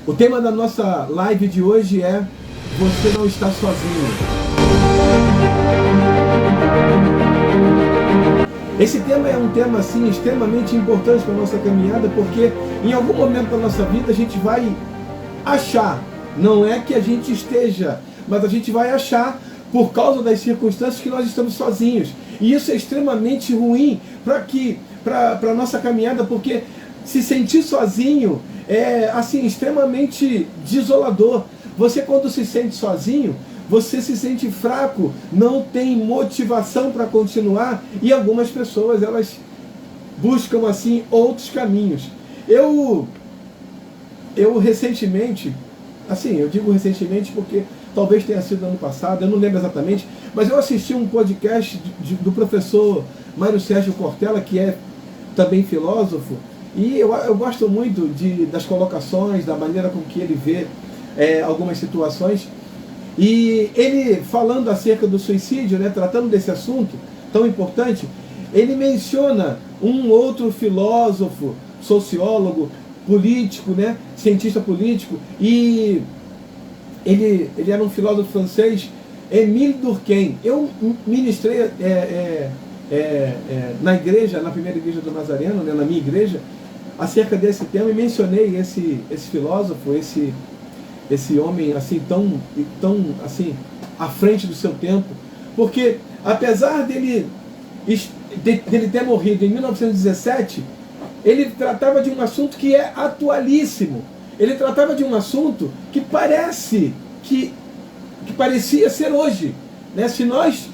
O tema da nossa live de hoje é: você não está sozinho. Esse tema é um tema assim extremamente importante para a nossa caminhada, porque em algum momento da nossa vida a gente vai achar, não é que a gente esteja, mas a gente vai achar por causa das circunstâncias que nós estamos sozinhos. E isso é extremamente ruim para a nossa caminhada, porque se sentir sozinho é assim extremamente desolador. Você, quando se sente sozinho, você se sente fraco, não tem motivação para continuar, e algumas pessoas elas buscam assim outros caminhos. Eu recentemente, assim, eu digo recentemente porque talvez tenha sido ano passado, eu não lembro exatamente, mas eu assisti um podcast do professor Mário Sérgio Cortella, que é também filósofo, e eu gosto muito das colocações, da maneira com que ele vê algumas situações. E ele, falando acerca do suicídio, né, tratando desse assunto tão importante, ele menciona um outro filósofo, sociólogo, político, né, cientista político, e ele era um filósofo francês, Émile Durkheim. Eu ministrei na igreja, na primeira igreja do Nazareno, né, na minha igreja, acerca desse tema, e mencionei esse filósofo, esse homem assim tão assim à frente do seu tempo, porque apesar dele ter morrido em 1917, ele tratava de um assunto que é atualíssimo. Ele tratava de um assunto que parecia ser hoje, né? Se nós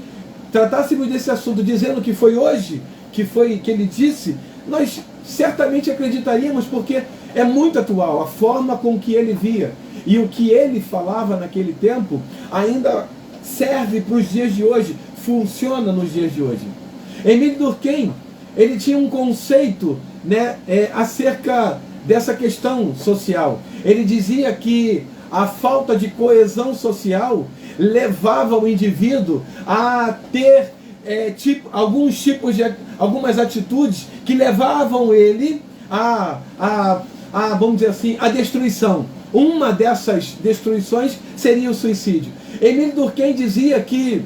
tratássemos desse assunto dizendo que foi hoje, que ele disse, nós certamente acreditaríamos, porque é muito atual a forma com que ele via. E o que ele falava naquele tempo ainda serve para os dias de hoje, funciona nos dias de hoje. Émile Durkheim, ele tinha um conceito, né, acerca dessa questão social. Ele dizia que a falta de coesão social levava o indivíduo a ter algumas atitudes que levavam ele vamos dizer assim, a destruição. Uma dessas destruições seria o suicídio. Émile Durkheim dizia que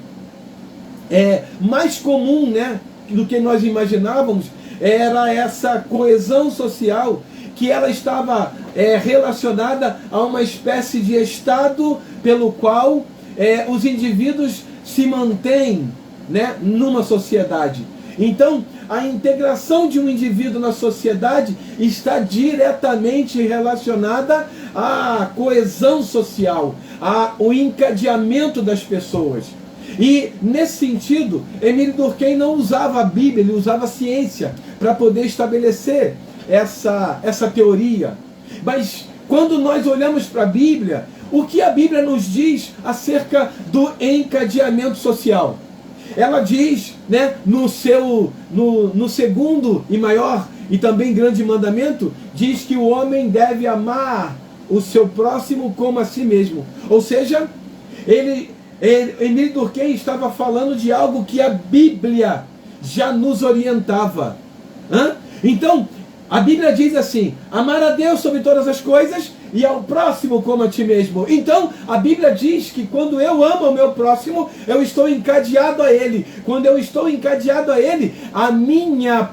mais comum, né, do que nós imaginávamos era essa coesão social, que ela estava relacionada a uma espécie de estado pelo qual os indivíduos se mantêm, né, numa sociedade. Então, a integração de um indivíduo na sociedade está diretamente relacionada à coesão social, ao encadeamento das pessoas. E, nesse sentido, Émile Durkheim não usava a Bíblia, ele usava a ciência para poder estabelecer essa teoria. Mas, quando nós olhamos para a Bíblia, o que a Bíblia nos diz acerca do encadeamento social? Ela diz, né, no segundo e maior e também grande mandamento, diz que o homem deve amar o seu próximo como a si mesmo. Ou seja, Émile Durkheim estava falando de algo que a Bíblia já nos orientava. Então, a Bíblia diz assim: amar a Deus sobre todas as coisas e ao próximo como a ti mesmo. Então, a Bíblia diz que quando eu amo o meu próximo, eu estou encadeado a ele. Quando eu estou encadeado a ele, a minha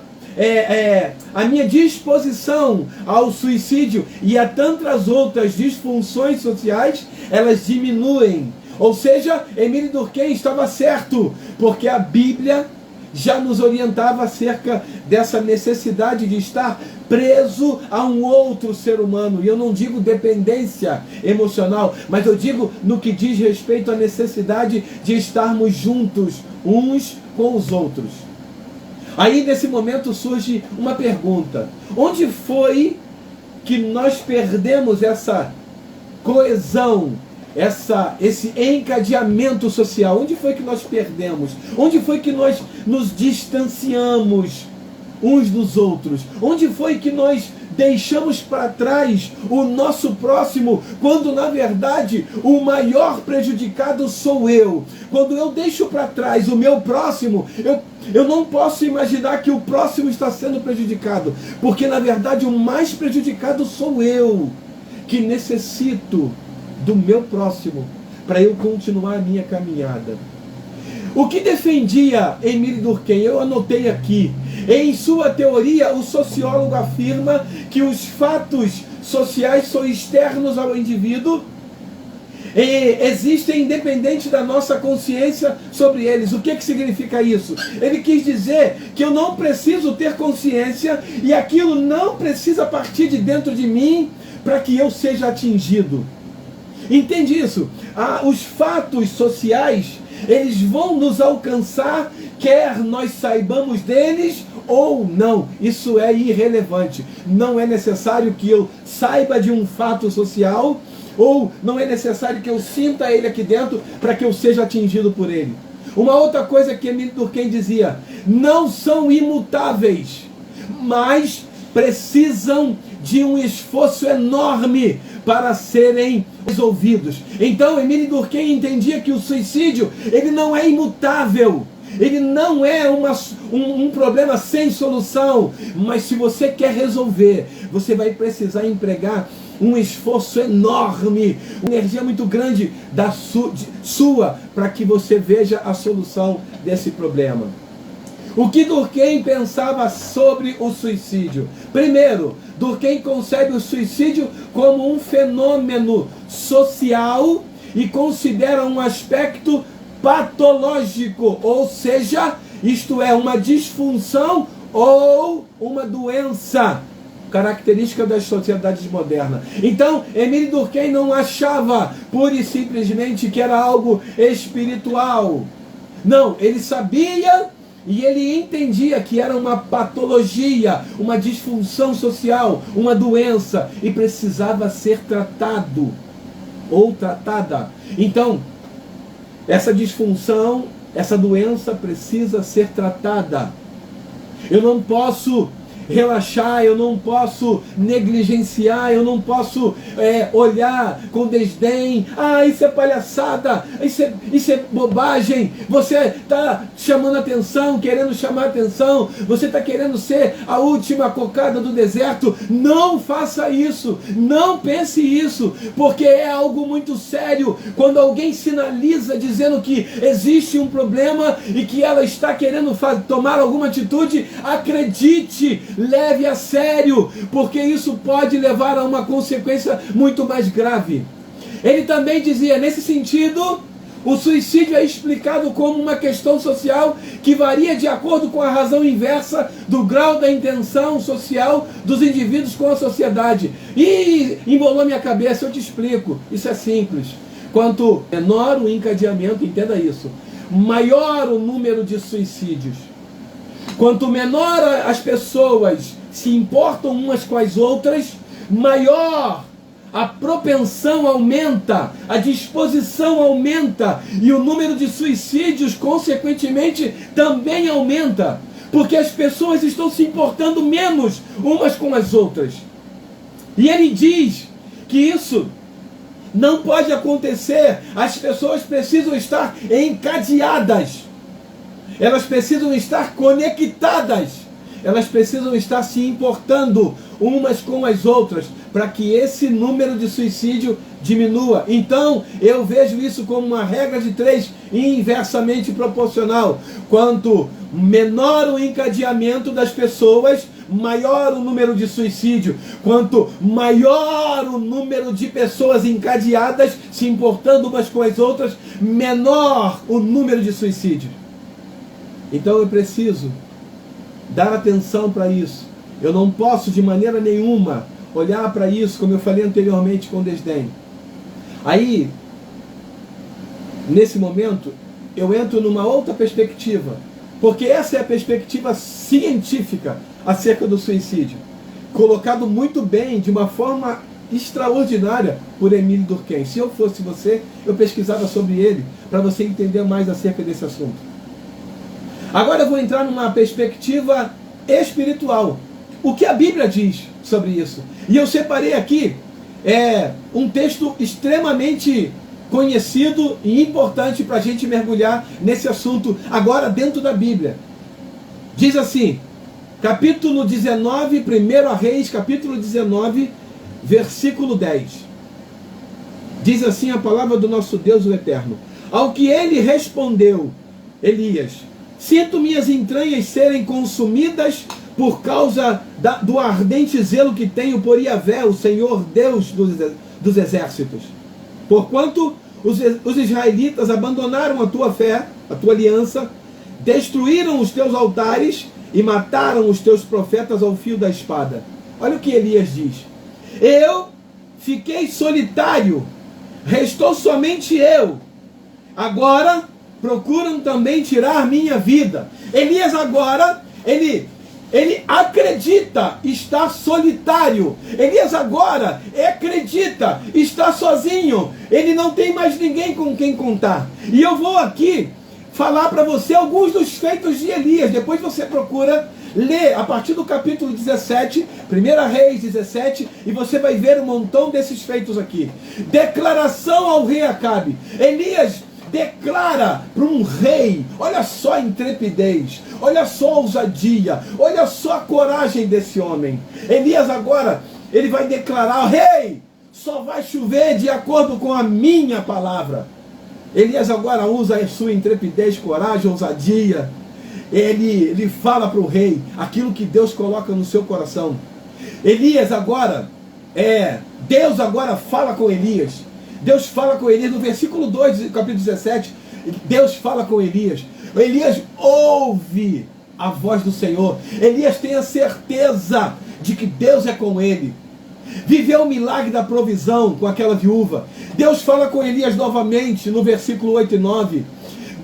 disposição ao suicídio e a tantas outras disfunções sociais, elas diminuem. Ou seja, Émile Durkheim estava certo, porque a Bíblia já nos orientava acerca dessa necessidade de estar preso a um outro ser humano. E eu não digo dependência emocional, mas eu digo no que diz respeito à necessidade de estarmos juntos uns com os outros. Aí, nesse momento, surge uma pergunta: onde foi que nós perdemos essa coesão, esse encadeamento social? Onde foi que nós perdemos? Onde foi que nós nos distanciamos uns dos outros? Onde foi que nós deixamos para trás o nosso próximo, quando na verdade o maior prejudicado sou eu? Quando eu deixo para trás o meu próximo, eu não posso imaginar que o próximo está sendo prejudicado, porque na verdade o mais prejudicado sou eu. que necessito do meu próximo para eu continuar a minha caminhada. O que defendia Émile Durkheim? Eu anotei aqui. Em sua teoria, o sociólogo afirma que os fatos sociais são externos ao indivíduo e existem independente da nossa consciência sobre eles. O que significa isso? Ele quis dizer que eu não preciso ter consciência e aquilo não precisa partir de dentro de mim para que eu seja atingido. Entende isso? Os fatos sociais, eles vão nos alcançar, quer nós saibamos deles ou não. Isso é irrelevante. Não é necessário que eu saiba de um fato social, ou não é necessário que eu sinta ele aqui dentro para que eu seja atingido por ele. Uma outra coisa que Émile Durkheim dizia: não são imutáveis, mas precisam de um esforço enorme para serem resolvidos. Então Émile Durkheim entendia que o suicídio, ele não é imutável, ele não é um problema sem solução, mas se você quer resolver, você vai precisar empregar um esforço enorme, uma energia muito grande sua para que você veja a solução desse problema. O que Durkheim pensava sobre o suicídio? Primeiro, Durkheim concebe o suicídio como um fenômeno social e considera um aspecto patológico, ou seja, isto é, uma disfunção ou uma doença característica das sociedades modernas. Então, Émile Durkheim não achava pura e simplesmente que era algo espiritual. Não, ele sabia e ele entendia que era uma patologia, uma disfunção social, uma doença, e precisava ser tratado ou tratada. Então, essa disfunção, essa doença precisa ser tratada. Eu não posso relaxar, eu não posso negligenciar, eu não posso olhar com desdém. Isso é palhaçada, isso é bobagem, você está chamando atenção, querendo chamar atenção, você está querendo ser a última cocada do deserto. Não faça isso, não pense isso, porque é algo muito sério. Quando alguém sinaliza dizendo que existe um problema e que ela está querendo tomar alguma atitude, acredite, leve a sério, porque isso pode levar a uma consequência muito mais grave. Ele também dizia, nesse sentido, o suicídio é explicado como uma questão social que varia de acordo com a razão inversa do grau da intenção social dos indivíduos com a sociedade. E embolou minha cabeça, eu te explico. Isso é simples. Quanto menor o encadeamento, entenda isso, maior o número de suicídios. Quanto menor as pessoas se importam umas com as outras, maior a propensão aumenta, a disposição aumenta e o número de suicídios, consequentemente, também aumenta, porque as pessoas estão se importando menos umas com as outras. E ele diz que isso não pode acontecer, as pessoas precisam estar encadeadas. Elas precisam estar conectadas, elas precisam estar se importando umas com as outras, para que esse número de suicídio diminua. Então, eu vejo isso como uma regra de 3 inversamente proporcional. Quanto menor o encadeamento das pessoas, maior o número de suicídio. Quanto maior o número de pessoas encadeadas, se importando umas com as outras, menor o número de suicídio. Então eu preciso dar atenção para isso. Eu não posso de maneira nenhuma olhar para isso, como eu falei anteriormente, com desdém. Aí, nesse momento, eu entro numa outra perspectiva, porque essa é a perspectiva científica acerca do suicídio, colocado muito bem, de uma forma extraordinária, por Émile Durkheim. Se eu fosse você, eu pesquisava sobre ele, para você entender mais acerca desse assunto. Agora eu vou entrar numa perspectiva espiritual. O que a Bíblia diz sobre isso? E eu separei aqui um texto extremamente conhecido e importante para a gente mergulhar nesse assunto agora dentro da Bíblia. Diz assim, capítulo 19, 1 Reis, capítulo 19, versículo 10. Diz assim a palavra do nosso Deus, o Eterno. Ao que ele respondeu, Elias: sinto minhas entranhas serem consumidas por causa do ardente zelo que tenho por Iavé, o Senhor Deus dos exércitos. Porquanto os israelitas abandonaram a tua fé, a tua aliança, destruíram os teus altares e mataram os teus profetas ao fio da espada. Olha o que Elias diz. Eu fiquei solitário, restou somente eu. Agora procuram também tirar minha vida. Elias agora, ele acredita estar solitário. Elias agora acredita estar sozinho. Ele não tem mais ninguém com quem contar. E eu vou aqui falar para você alguns dos feitos de Elias. Depois você procura ler a partir do capítulo 17, 1 Reis 17, e você vai ver um montão desses feitos aqui. Declaração ao rei Acabe. Elias declara para um rei, olha só a intrepidez, olha só a ousadia, olha só a coragem desse homem. Elias agora, ele vai declarar: rei, só vai chover de acordo com a minha palavra. Elias agora usa a sua intrepidez, coragem, ousadia. Ele fala para o rei aquilo que Deus coloca no seu coração. Elias agora, Deus agora fala com Elias. Deus fala com Elias no versículo 2 do capítulo 17. Deus fala com Elias. Elias ouve a voz do Senhor. Elias tem a certeza de que Deus é com ele. Viveu o milagre da provisão com aquela viúva. Deus fala com Elias novamente no versículo 8 e 9.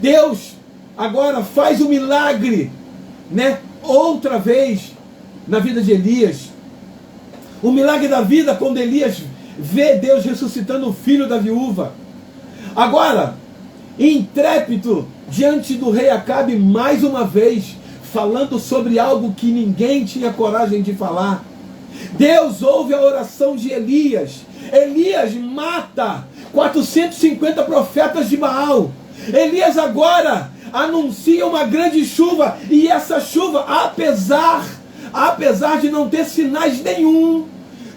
Deus agora faz o milagre, outra vez na vida de Elias. O milagre da vida, quando Elias vê Deus ressuscitando o filho da viúva. Agora, intrépido diante do rei Acabe, mais uma vez, falando sobre algo que ninguém tinha coragem de falar. Deus ouve a oração de Elias. Elias mata 450 profetas de Baal. Elias agora anuncia uma grande chuva, e essa chuva, apesar de não ter sinais nenhum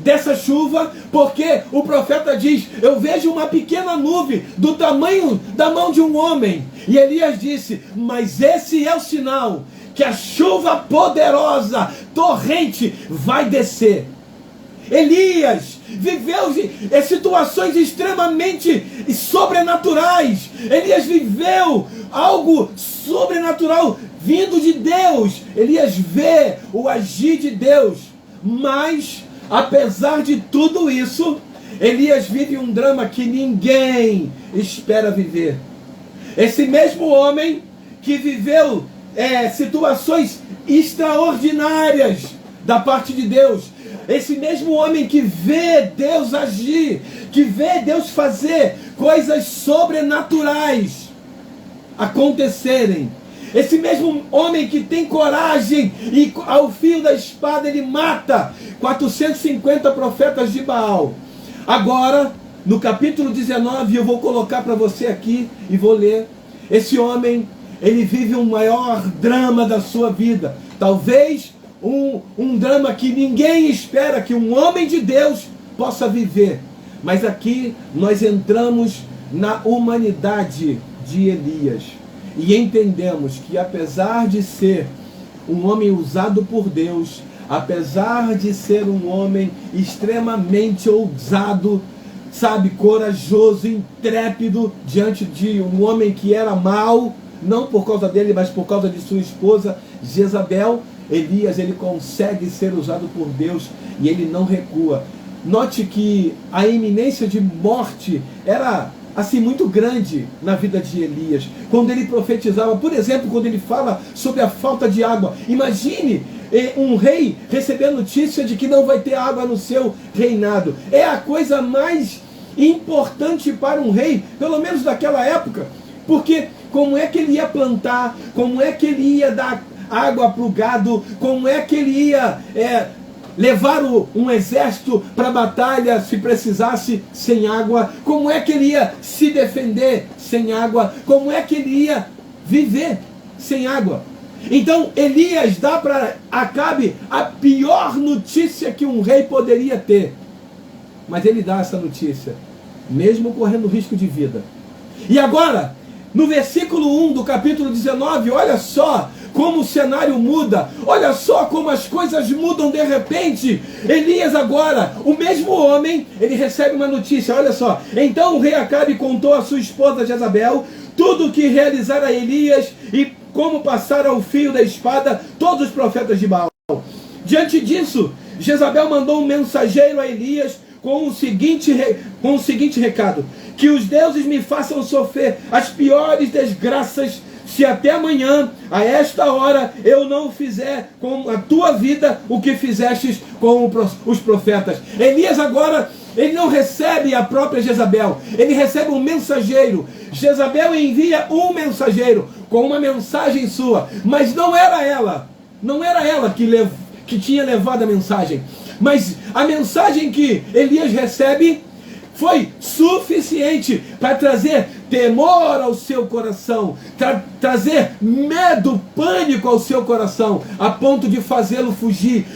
dessa chuva, porque o profeta diz: eu vejo uma pequena nuvem do tamanho da mão de um homem. E Elias disse: mas esse é o sinal que a chuva poderosa, torrente, vai descer. Elias viveu situações extremamente sobrenaturais. Elias viveu algo sobrenatural vindo de Deus. Elias vê o agir de Deus. Mas, apesar de tudo isso, Elias vive um drama que ninguém espera viver. Esse mesmo homem que viveu situações extraordinárias da parte de Deus, esse mesmo homem que vê Deus agir, que vê Deus fazer coisas sobrenaturais acontecerem, esse mesmo homem que tem coragem e ao fio da espada ele mata 450 profetas de Baal. Agora, no capítulo 19, eu vou colocar para você aqui e vou ler. Esse homem, ele vive o maior drama da sua vida. Talvez um drama que ninguém espera que um homem de Deus possa viver. Mas aqui nós entramos na humanidade de Elias e entendemos que, apesar de ser um homem usado por Deus, apesar de ser um homem extremamente ousado, corajoso, intrépido diante de um homem que era mau, não por causa dele, mas por causa de sua esposa Jezabel, Elias, ele consegue ser usado por Deus e ele não recua. Note que a iminência de morte era assim muito grande na vida de Elias. Quando ele profetizava, por exemplo, quando ele fala sobre a falta de água. Imagine um rei receber a notícia de que não vai ter água no seu reinado. É a coisa mais importante para um rei, pelo menos daquela época, porque como é que ele ia plantar, como é que ele ia dar água para o gado, como é que ele ia levar um exército para a batalha se precisasse sem água, como é que ele ia se defender sem água, como é que ele ia viver sem água. Então Elias dá para Acabe a pior notícia que um rei poderia ter. mas ele dá essa notícia, mesmo correndo risco de vida. E agora, no versículo 1 do capítulo 19, olha só como o cenário muda, olha só como as coisas mudam de repente. Elias agora, o mesmo homem, ele recebe uma notícia, olha só. Então o rei Acabe contou a sua esposa Jezabel tudo o que realizara Elias e como passara o fio da espada todos os profetas de Baal. Diante disso, Jezabel mandou um mensageiro a Elias com o seguinte recado: que os deuses me façam sofrer as piores desgraças, se até amanhã, a esta hora, eu não fizer com a tua vida o que fizestes com os profetas. Elias agora, ele não recebe a própria Jezabel, ele recebe um mensageiro. Jezabel envia um mensageiro com uma mensagem sua, mas não era ela que tinha levado a mensagem. Mas a mensagem que Elias recebe foi suficiente para trazer temor ao seu coração, trazer medo, pânico ao seu coração, a ponto de fazê-lo fugir.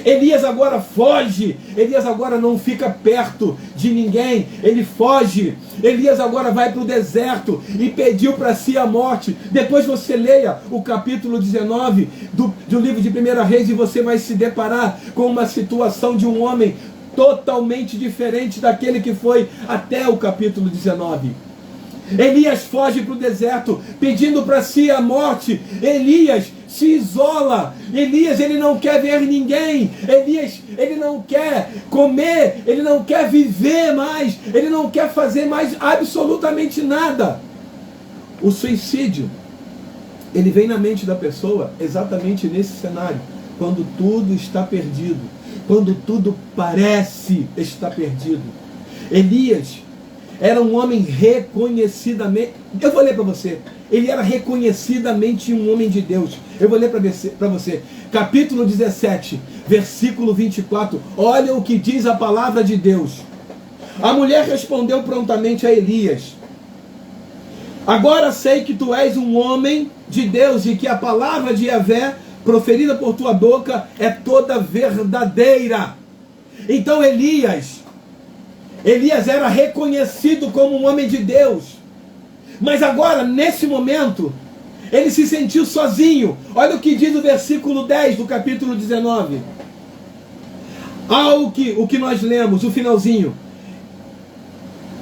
Elias agora foge, Elias agora não fica perto de ninguém, ele foge. Elias agora vai para o deserto e pediu para si a morte. Depois você leia o capítulo 19 do livro de 1 Reis e você vai se deparar com uma situação de um homem totalmente diferente daquele que foi até o capítulo 19. Elias foge para o deserto, pedindo para si a morte. Elias se isola. Elias, ele não quer ver ninguém. Elias, ele não quer comer, ele não quer viver mais, ele não quer fazer mais absolutamente nada. O suicídio, ele vem na mente da pessoa exatamente nesse cenário, quando tudo está perdido, quando tudo parece estar perdido. Elias era um homem reconhecidamente, eu vou ler para você, ele era reconhecidamente um homem de Deus. Eu vou ler para você, capítulo 17, versículo 24, olha o que diz a palavra de Deus. A mulher respondeu prontamente a Elias: agora sei que tu és um homem de Deus e que a palavra de Yahvé proferida por tua boca é toda verdadeira. Então Elias era reconhecido como um homem de Deus, mas agora, nesse momento, ele se sentiu sozinho. Olha o que diz o versículo 10 do capítulo 19. O que nós lemos, o finalzinho.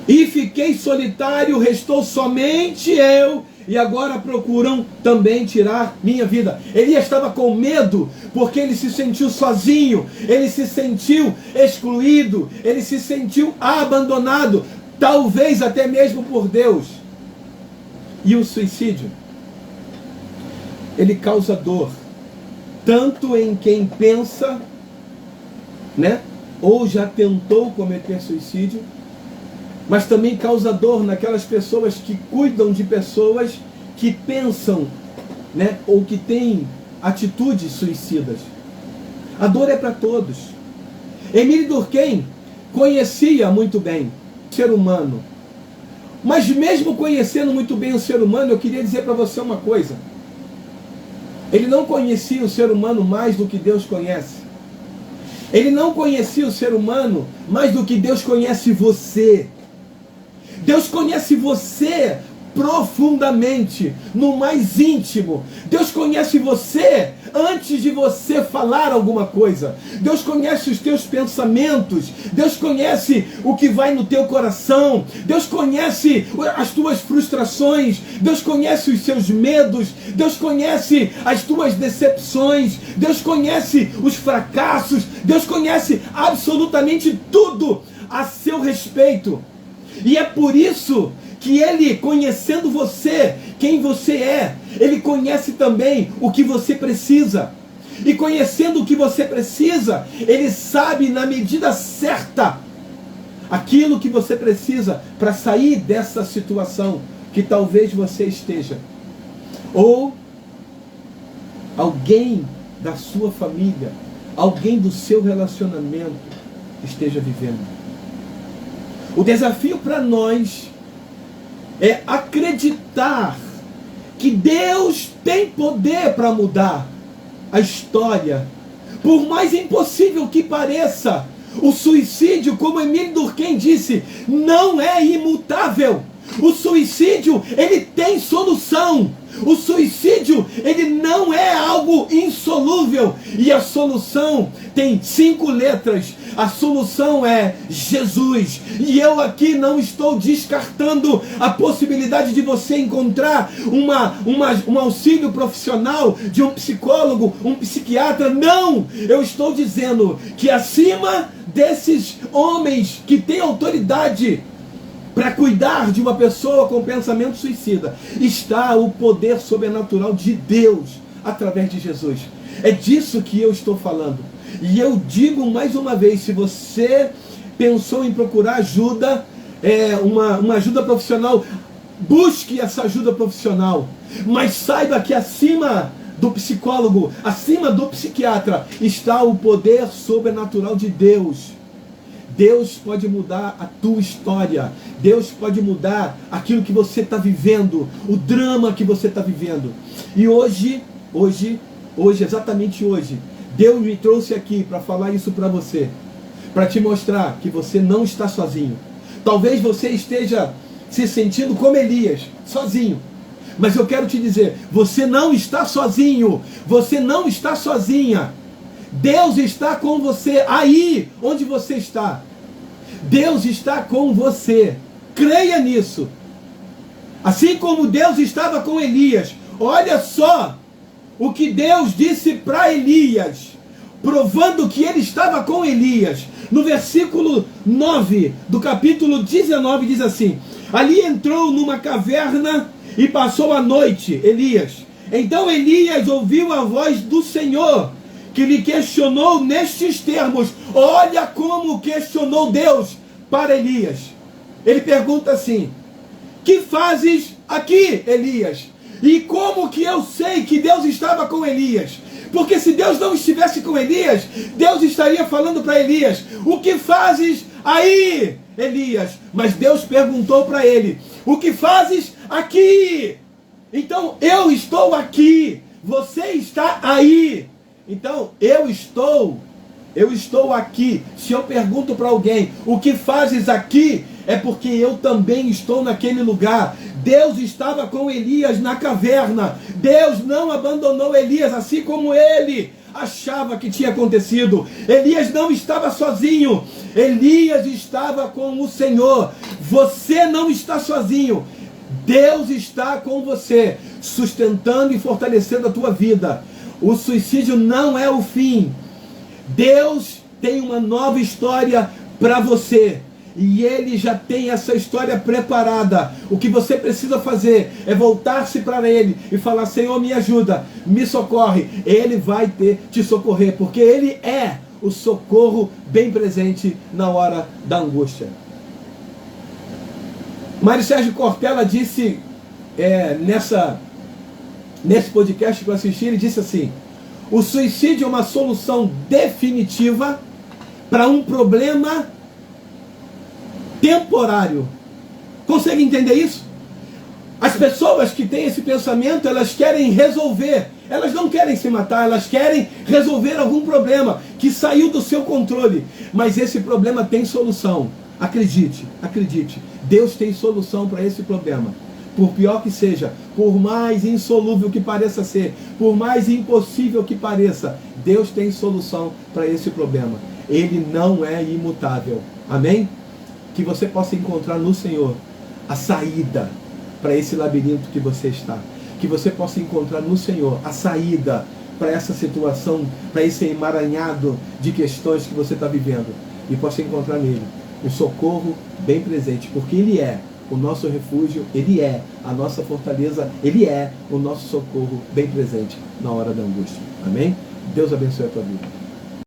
E fiquei solitário, restou somente eu, e agora procuram também tirar minha vida. Elias estava com medo, porque ele se sentiu sozinho, ele se sentiu excluído, ele se sentiu abandonado, talvez até mesmo por Deus. E o suicídio, ele causa dor, tanto em quem pensa, né, ou já tentou cometer suicídio, mas também causa dor naquelas pessoas que cuidam de pessoas que pensam, né, ou que têm atitudes suicidas. A dor é para todos. Émile Durkheim conhecia muito bem o ser humano, mas mesmo conhecendo muito bem o ser humano, eu queria dizer para você uma coisa: ele não conhecia o ser humano mais do que Deus conhece. Ele não conhecia o ser humano mais do que Deus conhece você. Deus conhece você profundamente, no mais íntimo. Deus conhece você antes de você falar alguma coisa. Deus conhece os teus pensamentos. Deus conhece o que vai no teu coração. Deus conhece as tuas frustrações. Deus conhece os seus medos. Deus conhece as tuas decepções. Deus conhece os fracassos. Deus conhece absolutamente tudo a seu respeito. E é por isso que ele, conhecendo você, quem você é, ele conhece também o que você precisa. E conhecendo o que você precisa, ele sabe na medida certa aquilo que você precisa para sair dessa situação que talvez você esteja. Ou alguém da sua família, alguém do seu relacionamento esteja vivendo. O desafio para nós é acreditar que Deus tem poder para mudar a história. Por mais impossível que pareça, O suicídio, como Émile Durkheim disse, não é imutável. O suicídio, ele tem solução. O suicídio, ele não é algo insolúvel. E a solução tem 5 letras. A solução é Jesus. E eu aqui não estou descartando a possibilidade de você encontrar um auxílio profissional de um psicólogo, um psiquiatra. Não! Eu estou dizendo que acima desses homens que têm autoridade para cuidar de uma pessoa com pensamento suicida, está o poder sobrenatural de Deus através de Jesus. É disso que eu estou falando. E eu digo mais uma vez, se você pensou em procurar ajuda, uma ajuda profissional, busque essa ajuda profissional. Mas saiba que acima do psicólogo, acima do psiquiatra, está o poder sobrenatural de Deus. Deus pode mudar a tua história. Deus pode mudar aquilo que você está vivendo, o drama que você está vivendo. E hoje, exatamente hoje, Deus me trouxe aqui para falar isso para você, para te mostrar que você não está sozinho. Talvez você esteja se sentindo como Elias, sozinho. Mas eu quero te dizer, você não está sozinho, você não está sozinha. Deus está com você aí onde você está. Deus está com você. Creia nisso. Assim como Deus estava com Elias. Olha só o que Deus disse para Elias, provando que ele estava com Elias. No versículo 9 do capítulo 19 diz assim: ali entrou numa caverna e passou a noite, Elias. Então Elias ouviu a voz do Senhor, que lhe questionou nestes termos. Olha como questionou Deus para Elias. Ele pergunta assim: que fazes aqui, Elias? E como que eu sei que Deus estava com Elias? Porque se Deus não estivesse com Elias, Deus estaria falando para Elias: o que fazes aí, Elias? Mas Deus perguntou para ele: o que fazes aqui? Então eu estou aqui, você está aí. Então, eu estou aqui. Se eu pergunto para alguém, o que fazes aqui? É porque eu também estou naquele lugar. Deus estava com Elias na caverna. Deus não abandonou Elias, assim como ele achava que tinha acontecido. Elias não estava sozinho. Elias estava com o Senhor. Você não está sozinho. Deus está com você, sustentando e fortalecendo a tua vida. O suicídio não é o fim. Deus tem uma nova história para você. E Ele já tem essa história preparada. O que você precisa fazer é voltar-se para Ele e falar: Senhor, me ajuda, me socorre. Ele vai te socorrer, porque Ele é o socorro bem presente na hora da angústia. Mário Sérgio Cortella disse nesse podcast que eu assisti, ele disse assim: o suicídio é uma solução definitiva para um problema temporário. Consegue entender isso? As pessoas que têm esse pensamento, elas querem resolver, elas não querem se matar, elas querem resolver algum problema que saiu do seu controle. Mas esse problema tem solução. Acredite, acredite. Deus tem solução para esse problema. Por pior que seja, por mais insolúvel que pareça ser, por mais impossível que pareça, Deus tem solução para esse problema. Ele não é imutável. Amém? Que você possa encontrar no Senhor a saída para esse labirinto que você está. Que você possa encontrar no Senhor a saída para essa situação, para esse emaranhado de questões que você está vivendo. E possa encontrar nele o socorro bem presente, porque Ele é o nosso refúgio, Ele é a nossa fortaleza, Ele é o nosso socorro bem presente na hora da angústia. Amém? Deus abençoe a tua vida.